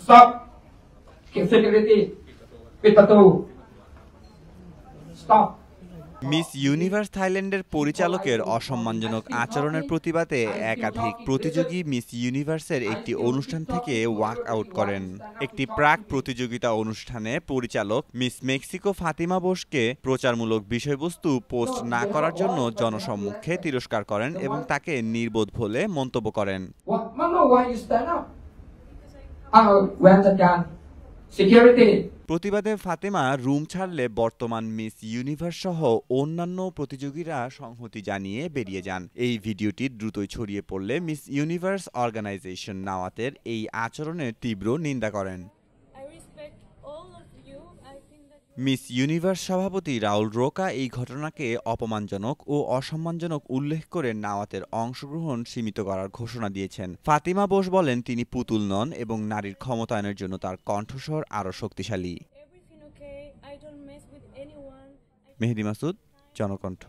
stop เก็บ security ปิดประตู stop miss universe থাইল্যান্ডের পরিচালকের অসম্মানজনক আচরণের প্রতিবাদে একাধিক প্রতিযোগী মিস ইউনিভার্সের একটি অনুষ্ঠান থেকে ওয়াক আউট করেন। একটি প্রাক প্রতিযোগিতা অনুষ্ঠানে পরিচালক মিস মেক্সিকো ফাতিমা বোসকে প্রচারমূলক বিষয়বস্তু পোস্ট না করার জন্য জনসম্মুখে তিরস্কার করেন এবং তাকে নির্বোধ বলে মন্তব্য করেন। প্রতিবাদে ফাতেমা রুম ছাড়লে বর্তমান মিস ইউনিভার্স সহ অন্যান্য প্রতিযোগীরা সংহতি জানিয়ে বেরিয়ে যান। এই ভিডিওটি দ্রুতই ছড়িয়ে পড়লে মিস ইউনিভার্স অর্গানাইজেশন নাওয়াতের এই আচরণের তীব্র নিন্দা করেন। মিস ইউনিভার্স সভাপতি রাউল রোকা এই ঘটনাকে অপমানজনক ও অসম্মানজনক উল্লেখ করে নাওয়াতের অংশগ্রহণ সীমিত করার ঘোষণা দিয়েছেন। ফাতিমা বোস বলেন তিনি পুতুল নন এবং নারীর ক্ষমতায়নের জন্য তার কণ্ঠস্বর আরও শক্তিশালী। মেহেদী মাসুদ, জনকণ্ঠ।